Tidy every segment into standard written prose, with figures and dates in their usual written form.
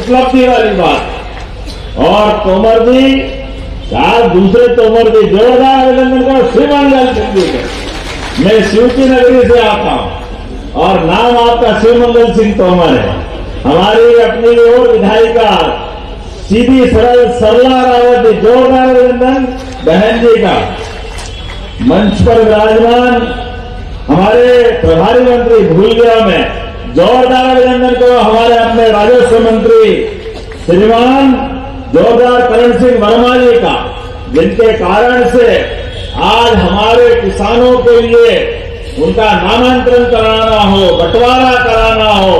उपलब्धि वाली बात। और तोमर जी, साथ दूसरे तोमर जी, जोरदार अभिनंदन करो शिवमंगल सिंह जी को। मैं शिव की नगरी से आता हूं और नाम आपका शिवमंगल सिंह तोमर है। हमारी अपनी और विधायिका सीधी सरल सरला रावत जी, जोरदार अभिनंदन बहन जी का। मंच पर विराजमान हमारे प्रभारी मंत्री, भूल गया मैं, जोरदार अभिनंदन करो हमारे अपने राजस्व मंत्री श्रीमान जोरदार करण सिंह वर्मा जी का, जिनके कारण से आज हमारे किसानों के लिए उनका नामांतरण कराना हो, बंटवारा कराना हो,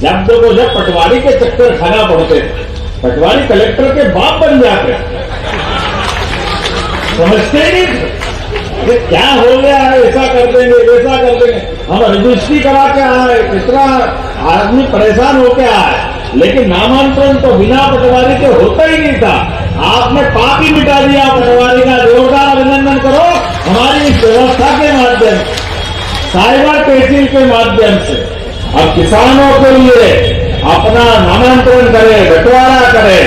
जब देखो जब पटवारी के चक्कर खाना पड़ते, पटवारी कलेक्टर के बाप बन जाते, समझते नहीं क्या हो गया है, ऐसा कर देंगे वैसा कर देंगे। हम रजिस्ट्री करा के आए, कितना आदमी परेशान होके आए, लेकिन नामांतरण तो बिना पटवारी के होता ही नहीं था। आपने पाप ही मिटा दिया पटवारी का। जोरदार अभिनंदन करो हमारी इस व्यवस्था के माध्यम से, साइबर तहसील के माध्यम से। अब किसानों के लिए अपना नामांतरण करे, बंटवारा करे,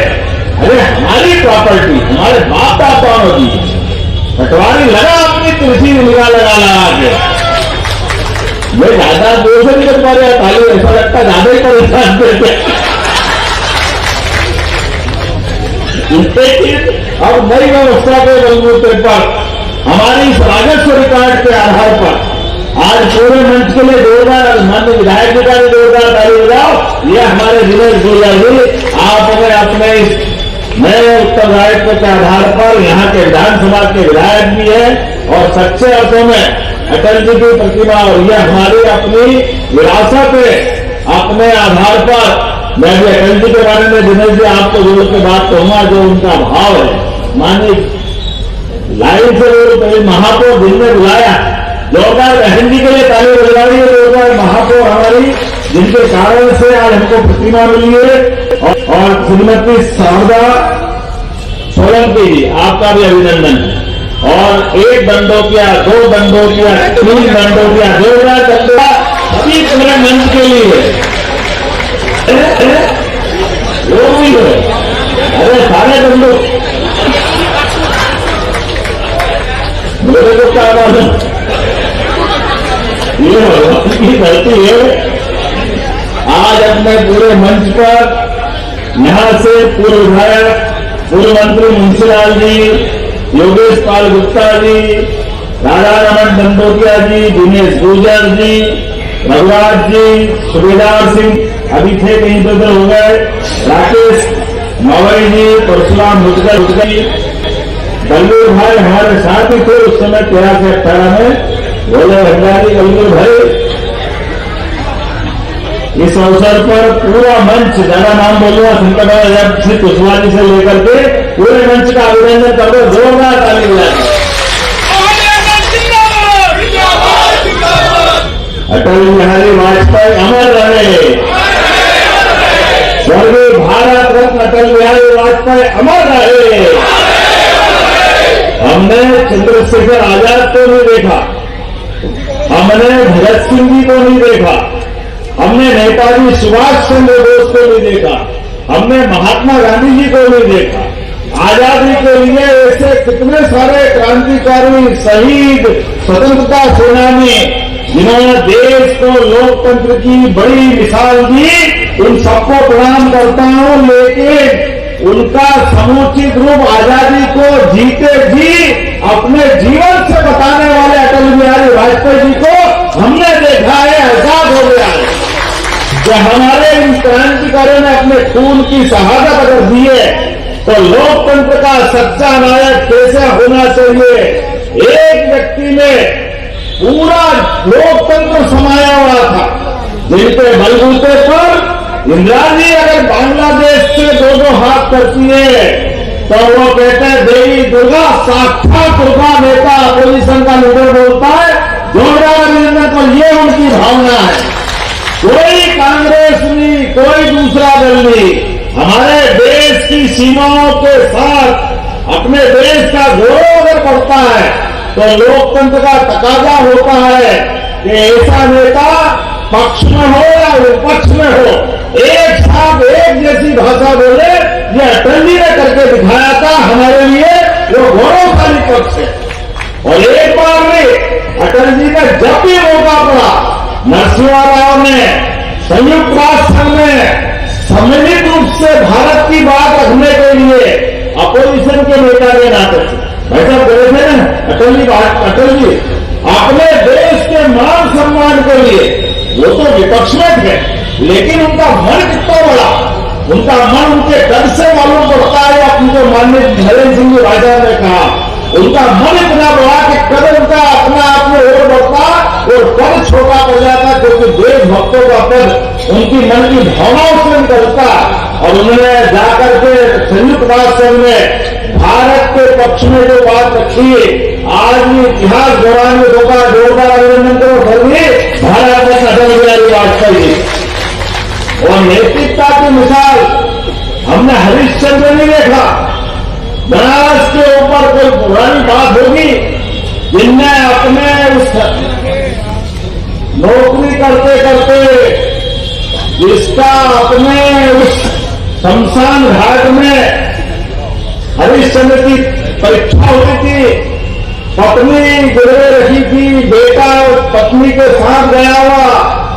अरे हमारी प्रॉपर्टी हमारे बाप दादाओं की, पटवारी लगा अपनी तुलसी निगाह लगा के। मैं ज्यादा दूर से नहीं कर पा रहा, ताली ऐसा लगता ज्यादा ही परेशान करते। अब नई व्यवस्था के बलबूते पर हमारी इस राजस्व रिकॉर्ड के आधार पर आज पूरे मंच के लिए जोरदार माननीय विधायक जी का भी जोरदार ताली बजाओ। ये हमारे दिनेश गोयल जी, आप अगर अपने इस नए उत्तरदायित्व के आधार पर यहाँ के विधानसभा के विधायक भी है और सच्चे अर्थों में अटल जी की प्रतिमा, और यह हमारी अपनी विरासत है। अपने आधार पर मैं भी अटल जी के बारे में दिनेश जी आपको जोड़ के बात कहूंगा, जो उनका भाव है। माननीय लाइन से महापौर दिन में बुलाया, जोरदार बहन जी के लिए ताली बजाई है, जोरदार महापौर हमारी, जिनके कारण से आज हमको प्रतिमा मिली है। और श्रीमती शारदा सोलंकी जी, आपका भी अभिनंदन। और एक दंडोतिया, दो दंडोतिया, तीन दंडोतिया, जोरदार दंडोतिया अभी पूरे मंच के लिए वो भी है। अरे सारे दंडो मेरे को क्या मालूम, ये भगवान की धरती है। आज अपने पूरे मंच पर यहां से पूर्व विधायक, पूर्व मंत्री मुंशीलाल जी, योगेश पाल गुप्ता जी, राधा रमन दंडोतिया जी, दिनेश गुर्जर जी, रघुराज जी, सुबेदार सिंह अभी थे कहीं तो उधर हो गए, राकेश मवई जी, परशुराम मुटकर जी, बल्लूर भाई हमारे साथ ही थे उस समय 13 से 18 में, बोले रंगारी बल्लूर भाई। इस अवसर पर पूरा मंच, ज्यादा नाम बोलूंगा शंकर श्री कुशवाहा जी से लेकर के पूरे मंच का अभिनंदन कर दो, जोरदार ताली बजाएं। अटल बिहारी वाजपेयी अमर रहे, स्वर्गीय भारत रत्न अटल बिहारी वाजपेयी अमर रहे। हमने चंद्रशेखर आजाद को नहीं देखा, हमने भगत सिंह जी को नहीं देखा, हमने नेताजी सुभाष चंद्र बोस को नहीं देखा, हमने महात्मा गांधी जी को नहीं देखा। आजादी के लिए ऐसे कितने सारे क्रांतिकारी, शहीद, स्वतंत्रता सेनानी, जिन्होंने देश को लोकतंत्र की बड़ी मिसाल दी, उन सबको प्रणाम करता हूं। लेकिन उनका समुचित रूप आजादी को जीते जी अपने जीवन से बताने वाले अटल बिहारी वाजपेयी जी को हमने देखा है, एहसास हो गया है। जब हमारे इन क्रांतिकारियों ने अपने खून की शहादत अगर दी है, तो लोकतंत्र का सच्चा नायक कैसे होना चाहिए। एक व्यक्ति में पूरा लोकतंत्र समाया हुआ था, जिनके बलबूते पर इंदिरा जी अगर बांग्लादेश से दो हाथ करती है तो वो कहते हैं देवी दुर्गा, साक्षात दुर्गा नेता अपोजिशन का लीडर बोलता है, जोरदार अभिनंदन। पर ये उनकी भावना है। कोई कांग्रेस नहीं, कोई दूसरा दल नहीं, हमारे देश की सीमाओं के साथ अपने देश का गौरव अगर बढ़ता है तो लोकतंत्र का तकाजा होता है कि ऐसा नेता पक्ष में हो या विपक्ष में हो, एक साथ एक जैसी जब भी मौका पड़ा नरसिम्हा राव ने संयुक्त राष्ट्र संघ में सम्मिलित रूप से भारत की बात रखने के लिए अपोजिशन के नेता के नाते भाई साहब बोले थे ना अटल जी अपने देश के मान सम्मान के लिए वो तो विपक्ष में थे, लेकिन उनका मन कितना बड़ा, उनका मन उनके डर से मालूम पड़ता है। अपनी जो माननीय नरेंद्र सिंह जी भाई साहब ने कहा, उनका मन इतना बड़ा कि कद उनका अपना आप में और बढ़ता और पद छोटा पड़ जाता, क्योंकि देशभक्तों का पद उनकी मन की भावनाओं से निकलता। और उन्होंने जाकर के संयुक्त राष्ट्र संघ में भारत के पक्ष में जो बात रखी, आज भी इतिहास दौरान में जोरदार अभिनंदन करो सभी भारत रत्न अटल बिहारी वाजपेयी जी। और नैतिकता की मिसाल हमने हरिश्चंद्र नहीं देखा। बनारस के ऊपर कोई पुरानी बात होगी, जिनने अपने उस नौकरी करते करते जिसका अपने उस शमशान घाट में हरिश्चंद्र की परीक्षा हुई थी, पत्नी गुजरे रखी थी, बेटा पत्नी के साथ गया हुआ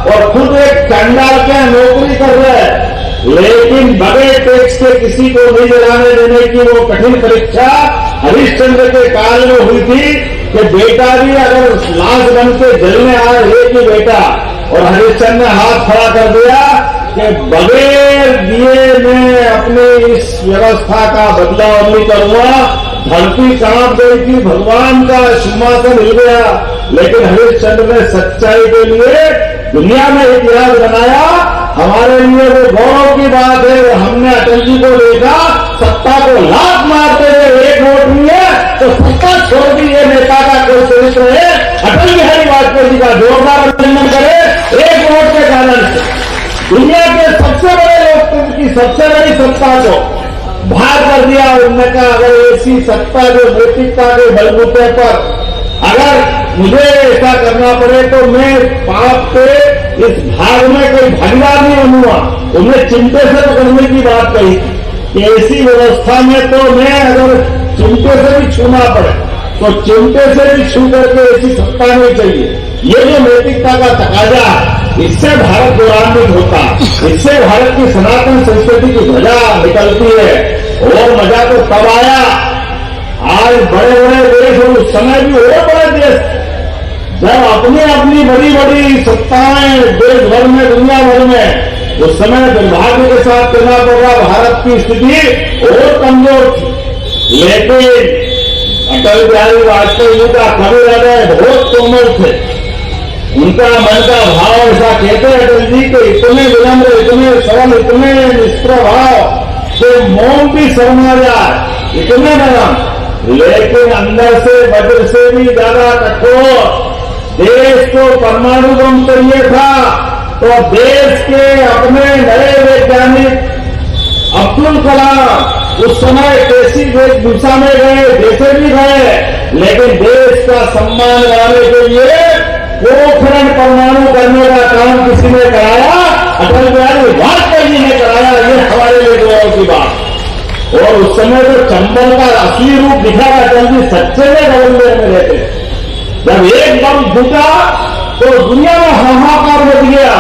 और खुद एक चंडाल के नौकरी कर रहे, लेकिन बगैर टैक्स के किसी को नहीं जलाने देने की वो कठिन परीक्षा हरिश्चंद्र के काल में हुई थी कि बेटा भी अगर लाश बन के जलने आए एक ही बेटा, और हरिश्चंद्र ने हाथ खड़ा कर दिया कि बगैर दिए मैं अपनी इस व्यवस्था का बदलाव नहीं करूंगा। धरती कांप गई थी, भगवान का सिंहासन हिल गया, लेकिन हरिश्चंद्र ने सच्चाई के लिए दुनिया में इतिहास बनाया। हमारे लिए वो गौरव की बात है। हमने अटल जी को देखा सत्ता को लात मारते हुए, एक वोट नहीं है तो सत्ता छोड़ दी, ये नेता का कोई चरित्र है। अटल बिहारी वाजपेयी जी का जोरदार अभिनंदन करे। एक वोट के कारण से दुनिया के सबसे बड़े लोकतंत्र की सबसे बड़ी सत्ता को बाहर कर दिया। उन्होंने कहा अगर ऐसी सत्ता जो नैतिकता के बलबूते पर अगर मुझे ऐसा करना पड़े तो मैं पाप के इस भाग में कोई भागीदार नहीं बनूंगा। उन्हें चिमटे से पकड़ने की बात कही कि ऐसी व्यवस्था में तो मैं अगर चिमटे से भी छूना पड़े तो चिमटे से भी छू करके ऐसी सत्ता नहीं चाहिए। ये जो नैतिकता का तकाजा है, इससे भारत गौरवान्वित होता, इससे भारत की सनातन संस्कृति की ध्वजा निकलती है। और मजा तो तब आया, आज बड़े बड़े देश और उस समय भी और बड़े देश जब अपनी अपनी बड़ी बड़ी सत्ताएं देश भर में दुनिया भर में, उस समय दुर्भाग्य के साथ कहना पड़ रहा भारत की स्थिति और कमजोर थी। लेकिन अटल बिहारी वाजपेयी जी का कवि हृदय बहुत कोमल थे। उनका मन का भाव ऐसा कहते हैं अटल जी के इतने विनम्र, इतने सरल, इतने निष्प्रभाव कि मौन भी शर्मा जाए, इतने नरम, लेकिन अंदर से वज्र से भी ज्यादा कठोर। देश को परमाणु बम चाहिए था तो देश के अपने नए वैज्ञानिक अब्दुल कलाम उस समय कैसी दिशा में गए, जैसे भी गए, लेकिन देश का सम्मान कराने के लिए पोखरण परमाणु करने का काम किसी ने कराया, अटल बिहारी वाजपेयी जी ने कराया। ये हमारे लिए गौरव की बात। और उस समय तो चंबल का असली रूप दिखा अटल जी सच्चे में गवर्नर में रहते। जब एक बम फूटा तो दुनिया में हाहाकार मच गया,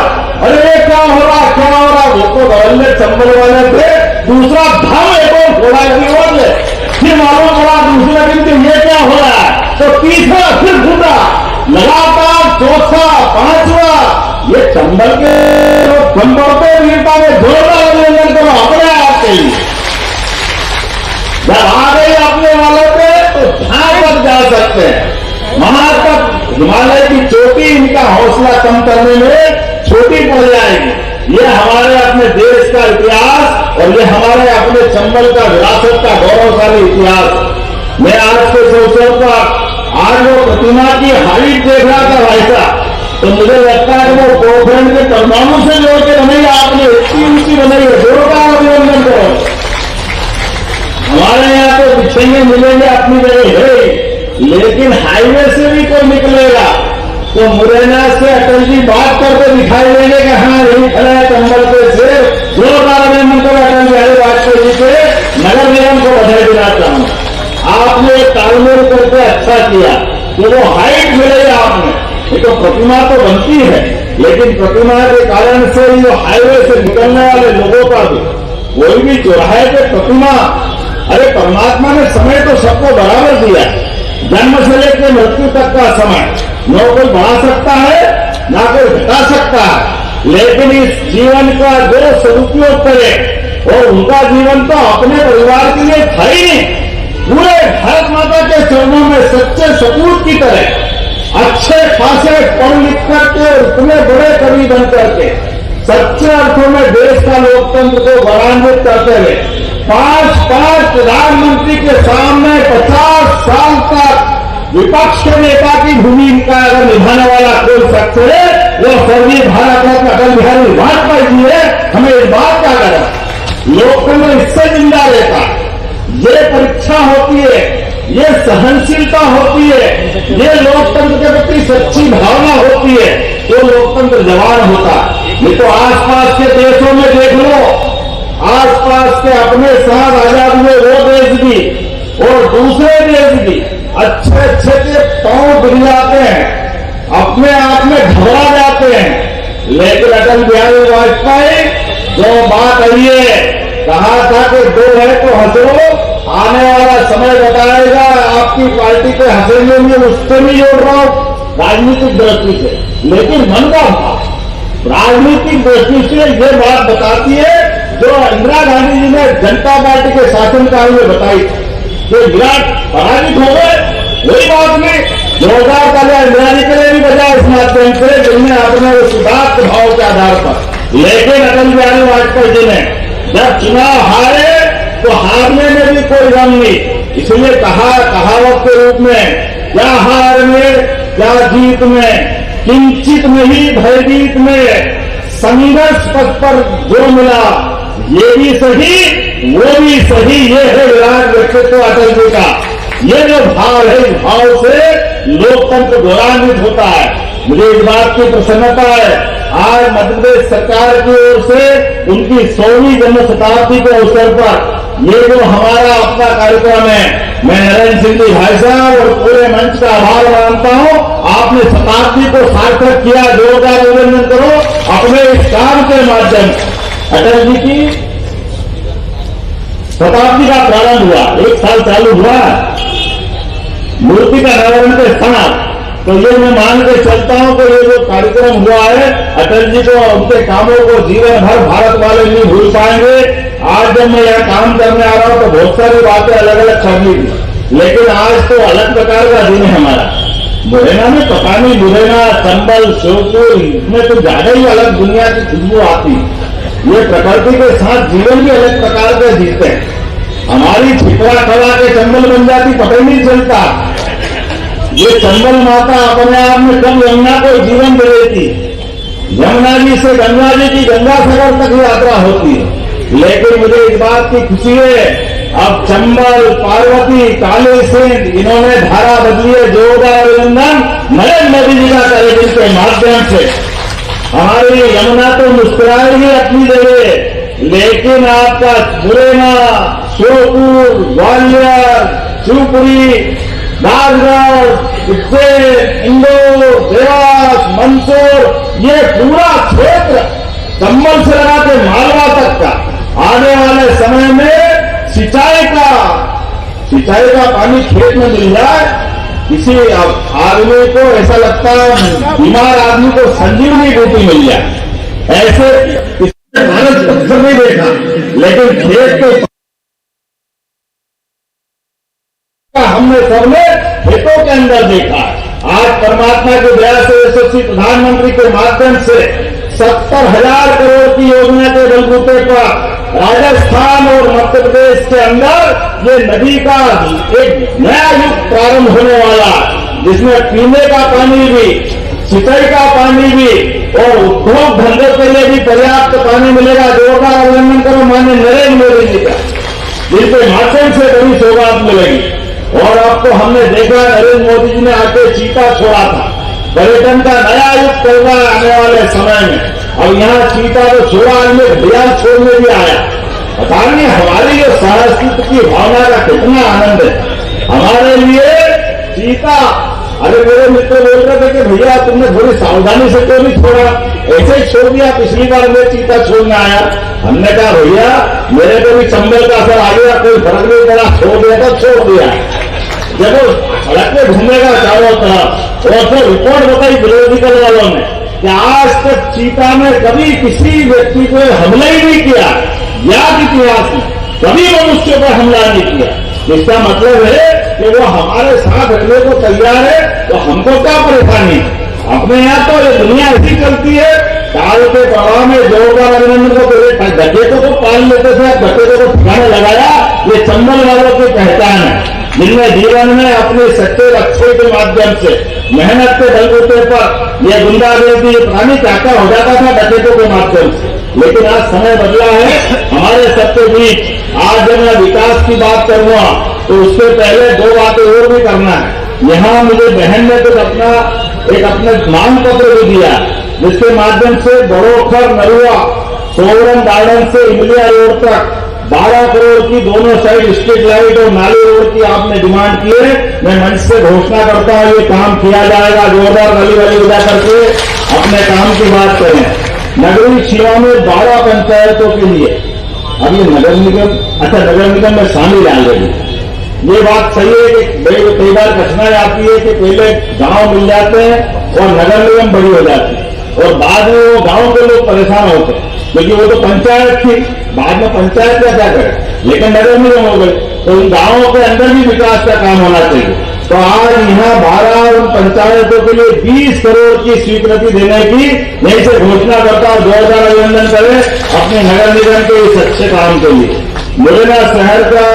अरे क्या हो रहा, क्या हो रहा। वो तो गवर्नर चंबल वाले थे, दूसरा धम एक और फोड़ा की ओर ले, फिर मालूम पड़ा दूसरे दिन कि ये क्या हो रहा है, तो तीसरा फिर फूटा, लगातार चौथा, पांचवा। ये चंबल के चंबलते वीरता में जोरदार अभिनंदन करो अपने आप के लिए। जब आ गए अपने वालों पे तो जहां तक जा सकते हैं, वहां तक हिमालय की चोटी इनका हौसला कम करने में छोटी पड़ जाएगी। ये हमारे अपने देश का इतिहास और ये हमारे अपने चंबल का विरासत का गौरवशाली इतिहास। मैं आज के अवसर पर आज वो प्रतिमा की हाइट देख रहा था भाई साहब, तो मुझे लगता है वो पोखरण के परमाणु से जोड़ के बनाई, आपने इतनी ऊंची बनाई है, जोरदार अभिनंदन करो। हमारे यहाँ तो बिछेंगे मिलेंगे अपनी जगह है, लेकिन हाईवे से भी कोई निकलेगा तो मुरैना से अटल जी बात करके दिखाई देंगे कि हाँ यही खड़ा है चंबल पे से। जोरदार अभिनंदन करो अटल बिहारी वाजपेयी जी के। नगर निगम को बधाई देना चाहूंगा, आपने तालमेल करके अच्छा किया कि वो हाइट मिले आपने। ये तो प्रतिमा तो बनती है, लेकिन प्रतिमा के कारण से जो हाईवे से निकलने वाले लोगों का भी, कोई भी चौराहे पे प्रतिमा, अरे परमात्मा ने समय तो सबको बराबर दिया, जन्म से लेकर मृत्यु तक का समय न कोई बढ़ा सकता है ना कोई घटा सकता है, लेकिन इस जीवन का जो सदुपयोग करे और उनका जीवन तो अपने परिवार के लिए था ही नहीं, पूरे भारत माता के चरणों में सच्चे सपूत की तरह अच्छे खासे पढ़ लिख करके इतने बड़े कवि बन करके सच्चे अर्थों में देश का लोकतंत्र को गौरवान्वित करते हुए 5 प्रधानमंत्री के सामने 50 साल तक विपक्ष के नेता की भूमिका अगर निभाने वाला कोई शख्स है वो स्वर्गीय भारत रत्न अटल बिहारी वाजपेयी जी है। हमें इस बात का गर्व, लोकतंत्र इससे जिंदा रहता, ये परीक्षा होती है, ये सहनशीलता होती है, ये लोकतंत्र के प्रति सच्ची भावना होती है, तो लोकतंत्र जवान होता। ये तो आसपास के देशों में देख लो, आसपास के अपने साथ आजाद हुए वो देश भी और दूसरे देश भी अच्छे अच्छे के पांव गिर जाते हैं, अपने आप में घबरा जाते हैं, लेकिन अटल बिहारी वाजपेयी जो बात आई है, कहा था कि 2 है तो हंसो, आने वाला समय बताएगा आपकी पार्टी पे हंसेंगे, मैं उससे नहीं जोड़ रहा हूं राजनीतिक दृष्टि से, लेकिन मन का भाव राजनीतिक दृष्टि से ये बात बताती है जो इंदिरा गांधी जी ने जनता पार्टी के शासनकाल में बताई थी कि विराट पराजित हो गए, वही बात में जोरदार तालियां इंदिरा जी के लिए भी बजा इस माध्यम से जिनने अपने सिद्धांत भाव के आधार पर। लेकिन अटल बिहारी वाजपेयी जी ने जब चुनाव हारे तो हारने में भी कोई गम नहीं, इसलिए कहावत के रूप में क्या हार में क्या जीत में, किंचित नहीं भयभीत में, संघर्ष पथ पर जो मिला ये भी सही वो भी सही, ये है विराट व्यक्तित्व अटल जी का। ये जो भाव है, इस भाव से लोकतंत्र गौरवान्वित होता है। मुझे इस बात की प्रसन्नता है, आज मध्य प्रदेश सरकार की ओर से उनकी 100वीं जन्म शताब्दी के अवसर पर ये जो हमारा अपना कार्यक्रम है, मैं नरेंद्र सिंह जी भाई साहब और पूरे मंच का आभार मानता हूं। आपने शताब्दी को सार्थक किया, जोरदार अभिनंदन करो अपने इस काम के माध्यम से। अटल जी की शताब्दी का प्रारंभ हुआ, 1 साल चालू हुआ मूर्ति का अनावरण के साथ, तो ये मैं मान के चलता हूं कि ये जो कार्यक्रम हुआ है अटल जी को उनके कामों को जीवन भर भारत वाले नहीं भूल पाएंगे। आज जब मैं यह काम करने आ रहा हूं तो बहुत सारी बातें अलग अलग करनी थी, लेकिन आज तो अलग प्रकार का दिन है हमारा। मुरैना में पता नहीं, मुरैना, चंबल, श्योपुर, इसमें तो ज्यादा ही अलग दुनिया की खुशबू आती। ये प्रकृति के साथ जीवन भी अलग प्रकार के जीते हैं। हमारी छिपरा कला के चंबल बन जाती, पता ही नहीं चलता। ये चंबल माता अपने आप में कब यमुना को जीवन दे देती, यमुना जी से गंगा जी की गंगा सागर तक यात्रा होती है। लेकिन मुझे इस बात की खुशी है, अब चंबल, पार्वती, काली सिंह, इन्होंने धारा बदली है। जोरदार अभिनंदन नरेंद्र मोदी जी का करें जिनके माध्यम से हमारी यमुना तो मुस्कुराएगी अपनी जगह, लेकिन आपका मुरैना, श्योपुर, ग्वालियर, शिवपुरी, राजगढ़, उज्जैन, इंदौर, देवास, मंदसौर, ये पूरा क्षेत्र चंबल से लगा के मालवा तक का आने वाले समय में सिंचाई का पानी खेत में मिल जाए, किसी आदमी को ऐसा लगता है बीमार आदमी को संजीवनी बूटी मिल जाए। ऐसे भारत अक्सर नहीं देखा, लेकिन खेत के हमने सबने खेतों के अंदर देखा। आज परमात्मा की दया से यशस्वी प्रधानमंत्री के माध्यम से 70,000 करोड़ की योजना के बलबूते पर राजस्थान और मध्य प्रदेश के अंदर ये नदी का एक नया युग प्रारंभ होने वाला, जिसमें पीने का पानी भी, सिंचाई का पानी भी और उद्योग धंधों के लिए भी पर्याप्त पानी मिलेगा। जोरदार अभिनंदन करो माननीय नरेंद्र मोदी जी का, जिनके माध्यम से बड़ी सौगात मिलेगी। और आपको हमने देखा नरेंद्र मोदी जी ने आके चीता छोड़ा था, पर्यटन का नया युग चल रहा है आने वाले समय में। अब यहाँ चीता तो छोड़ा, अन्य भैया छोड़ने भी आया। पता नहीं हमारी जो संस्कृति की भावना का कितना आनंद है। हमारे लिए चीता अरे मेरे मित्र बोल रहे थे कि भैया तुमने थोड़ी सावधानी से क्यों नहीं छोड़ा, ऐसे ही छोड़ दिया, पिछली बार मैं चीता छोड़ने आया। हमने कहा भैया मेरे को भी चंबल का असर आ गया, कोई फर्क नहीं पड़ा, छोड़ दिया तो छोड़ दिया। जब सड़क में घूमेगा चारों तरफ, और फिर रिपोर्ट बताई फिलोजिकल वालों ने कि आज तक चीता ने कभी किसी व्यक्ति को हमला ही नहीं किया, याद इतिहास में कभी मनुष्य पर हमला नहीं किया। इसका मतलब है कि वो हमारे साथ रहने को तैयार है, तो हमको क्या परेशानी। अपने यहाँ तो ये दुनिया ऐसी चलती है, काल के प्रभाव में जोरदार अभिनंदन को पहले डकेतों को पाल लेते थे, डकेतों को ठिकाने लगाया। ये चंबल वालों की पहचान है, जिनमें जीवन में अपने सच्चे लक्ष्य के माध्यम से मेहनत के बलबूते पर यह गुंडागर्दी प्राणी क्या हो जाता था डकेतों के माध्यम से। लेकिन आज समय बदला है हमारे सबके बीच। आज जब मैं विकास की बात करूंगा तो उससे पहले दो बातें और भी करना है। यहाँ मुझे बहन ने कुछ अपने मांग पत्र भी दिया, जिसके माध्यम से बड़ोखर नरुआ सोवरन गार्डन से इमलिया रोड तक 12 करोड़ की दोनों साइड स्ट्रीट लाइट और नाली रोड की आपने डिमांड की है। मैं मंच से घोषणा करता हूं ये काम किया जाएगा। जोरदार गली गली उड़ा करके अपने काम की बात करें। नगरीय क्षेत्रों में 12 पंचायतों के लिए अब ये नगर निगम में शामिल आ गई। ये बात सही है कि कई बार कठिनाई आती है कि पहले गांव मिल जाते हैं और नगर निगम बड़ी हो जाती है, और बाद में वो गांव के लोग परेशान होते हैं, क्योंकि वो तो पंचायत थी, बाद में पंचायत का क्या करे, लेकिन नगर निगम हो गई। तो उन गांवों के अंदर भी विकास का काम होना चाहिए। तो आज यहाँ 12 पंचायतों के लिए 20 करोड़ की स्वीकृति देने की मैं इसे घोषणा करता हूं। जोरदार अभिनंदन करें अपने नगर निगम के इस अच्छे काम के लिए। मुरैना शहर का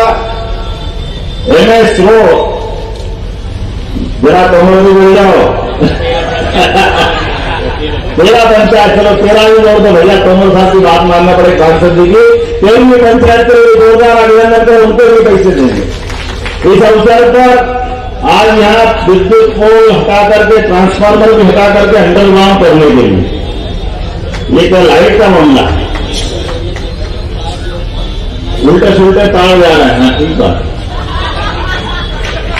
MS रोड, जरा तोमर भी बोल जाओ 13 पंचायत, चलो 13 भी जोड़ दो भैया, तोमर साहब की बात मानना पड़े सांसद जी की। 13वीं पंचायत के लिए जोरदार अभिनंदन करें, उनको भी पैसे देंगे। इस अवसर पर आज यहाँ विद्युत पोल हटा करके, ट्रांसफार्मर भी हटा करके अंडरग्राउंड करने के लिए, ये क्या लाइट का मामला है, उल्टे सुलटे तार जा रहे हैं।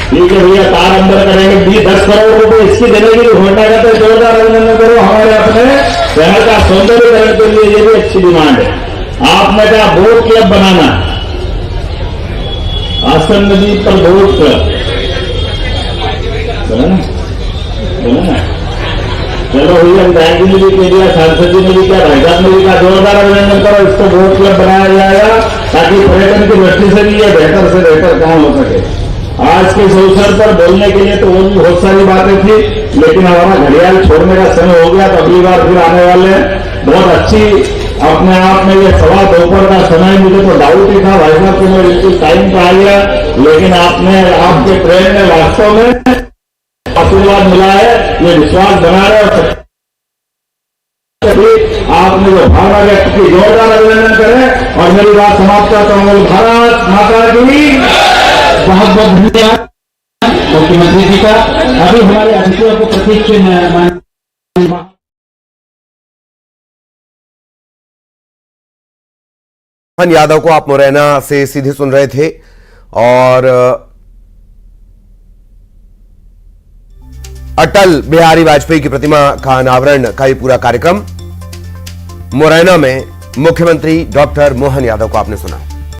ठीक है भैया, तार अंदर करेंगे। 10 करोड़ रुपए इसकी देने की घोषणा करते हैं। जोरदार अभिनंदन करो। हमारे अपने शहर का सौंदर्यकरण के लिए ये भी अच्छी डिमांड है। आपने कहा बोट क्लब बनाना, आसन नदी पर बोट क्लब बना ना। चलो भैया, बैंक ने भी कह दिया, सांसद जी ने भी क्या, भाई साहब ने भी कहा, जोरदार अभिनंदन करो। इसको बोट क्लब बनाया जाएगा ताकि पर्यटन की दृष्टि से भी ये बेहतर से बेहतर काम हो सके। आज के इस अवसर पर बोलने के लिए तो और भी बहुत सारी बातें थी, लेकिन हमारा घड़ियाल छोड़ने का समय हो गया, तो अगली बार फिर आने वाले हैं। बहुत अच्छी अपने आप में ये सवा दोपहर का समय, मुझे तो डाउट ही था भाई साहब, तो मैं बिल्कुल टाइम पर आ गया, लेकिन आपके प्रेम में वास्तव में आशीर्वाद मिला है, ये विश्वास बना रहे और आपने जो भावना व्यक्त की, जोरदार अभिनंदन करें। और मेरी बात समाप्त करता हूं। भारत माता की बहुत बहुत धन्यवाद मुख्यमंत्री जी का। अभी हमारे अतिथियों को प्रतीक चिन्ह मोहन यादव को आप मुरैना से सीधे सुन रहे थे। और अटल बिहारी वाजपेयी की प्रतिमा का अनावरण का ये पूरा कार्यक्रम मुरैना में मुख्यमंत्री डॉक्टर मोहन यादव को आपने सुना।